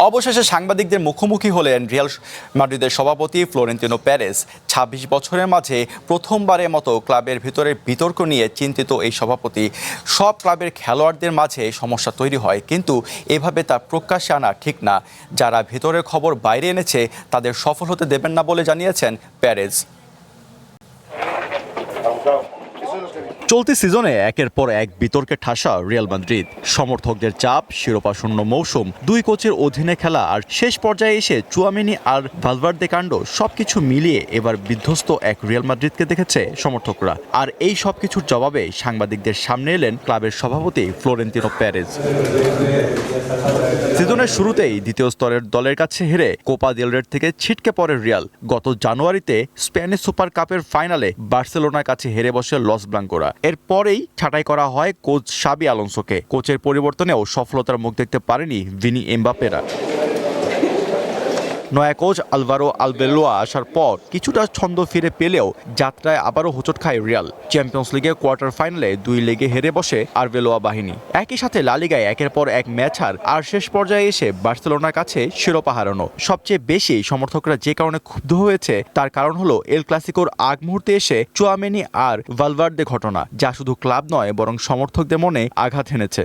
অবশেষে সাংবাদিকদের মুখোমুখি হলেন রিয়াল মাদ্রিদের সভাপতি ফ্লোরেন্তিনো পেরেজ। ২৬ বছরের মাঝে প্রথমবারের মতো ক্লাবের ভিতরের বিতর্ক নিয়ে চিন্তিত এই সভাপতি। সব ক্লাবের খেলোয়াড়দের মাঝে সমস্যা তৈরি হয়, কিন্তু এভাবে তা প্রকাশ্যে আনা ঠিক না। যারা ভিতরের খবর বাইরে এনেছে তাদের সফল হতে দেবেন না বলে জানিয়েছেন পেরেজ। চলতি সিজনে একের পর এক বিতর্কে ঠাসা রিয়াল মাদ্রিদ। সমর্থকদের চাপ, শিরোপাশূন্য মৌসুম, দুই কোচের অধীনে খেলা আর শেষ পর্যায়ে এসে চুয়ামেনি আর ভালভার্দে কাণ্ড সবকিছু মিলিয়ে এবার বিধ্বস্ত এক রিয়াল মাদ্রিদকে দেখেছে সমর্থকরা। আর এই সবকিছুর জবাবে সাংবাদিকদের সামনে এলেন ক্লাবের সভাপতি ফ্লোরেন্তিনো পেরেজ। সিজনের শুরুতেই দ্বিতীয় স্তরের দলের কাছে হেরে কোপা দেল রের থেকে ছিটকে পড়ে রিয়াল। গত জানুয়ারিতে স্প্যানিশ সুপার কাপের ফাইনালে বার্সেলোনার কাছে হেরে বসে লস ব্লাঙ্কোরা। এরপরেই ছাঁটাই করা হয় কোচ শাবি আলোনসোকে। কোচের পরিবর্তনেও সফলতার মুখ দেখতে পারেনি ভিনি এমবাপেরা। নয়া কোচ আলভারো আলবেলোয়া আসার পর কিছুটা ছন্দ ফিরে পেলেও যাত্রায় আবারও হোঁচট খায় রিয়াল। চ্যাম্পিয়ন্স লিগে কোয়ার্টার ফাইনালে 2 লেগে হেরে বসে আরবেলোয়া বাহিনী। একই সাথে লা লিগায় একের পর এক ম্যাচ হার, আর শেষ পর্যায়ে এসে বার্সেলোনার কাছে শিরোপা হারানো। সবচেয়ে বেশি সমর্থকরা যে কারণে ক্ষুব্ধ হয়েছে তার কারণ হলো এল ক্লাসিকোর আগ মুহূর্তে এসে চুয়ামেনি আর ভালভার্দে ঘটনা, যা শুধু ক্লাব নয় বরং সমর্থকদের মনে আঘাত এনেছে।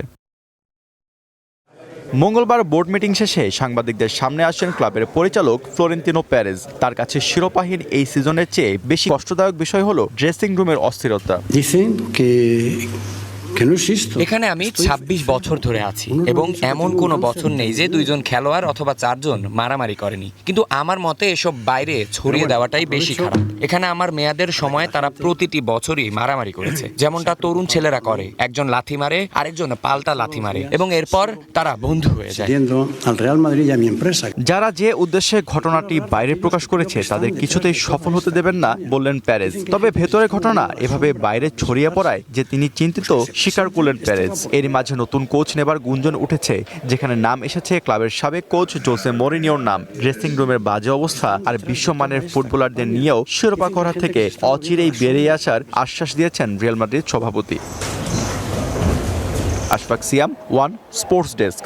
মঙ্গলবার বোর্ড মিটিং শেষে সাংবাদিকদের সামনে আসেন ক্লাবের পরিচালক ফ্লোরেন্তিনো পেরেজ। তার কাছে শিরোপাহীন এই সিজনের চেয়ে বেশি কষ্টদায়ক বিষয় হলো ড্রেসিং রুমের অস্থিরতা। এখানে আমি ২৬ বছর ধরে আছি এবং এমন কোনো বছর নেই যে 2 জন খেলোয়াড় অথবা 4 জন মারামারি করেনি। কিন্তু আমার মতে এসব বাইরে ছড়িয়ে দেওয়াটাই বেশি খারাপ। এখানে আমার মেয়াদের সময় তারা প্রতিটি বছরই মারামারি করেছে, যেমনটা তরুণ ছেলেরা করে। একজন লাথি মারে, আরেকজন পাল্টা লাথি মারে এবং এরপর তারা বন্ধু হয়ে যায়। যারা যে উদ্দেশ্যে ঘটনাটি বাইরে প্রকাশ করেছে তাদের কিছুতেই সফল হতে দেবেন না বললেন পেরেজ। তবে ভেতরের ঘটনা এভাবে বাইরে ছড়িয়ে পড়ায় যে তিনি চিন্তিত স্বীকার করলেন পেরেজ। এরই মাঝে নতুন কোচ নেবার গুঞ্জন উঠেছে, যেখানে নাম এসেছে ক্লাবের সাবেক কোচ জোসে মরিনিওর নাম। ড্রেসিং রুমের বাজে অবস্থা আর বিশ্বমানের ফুটবলারদের নিয়েও শিরোপা করা থেকে অচিরেই বেরিয়ে আসার আশ্বাস দিয়েছেন রিয়াল মাদ্রিদ সভাপতি। আশফাক সিয়াম, ওয়ান স্পোর্টস ডেস্ক।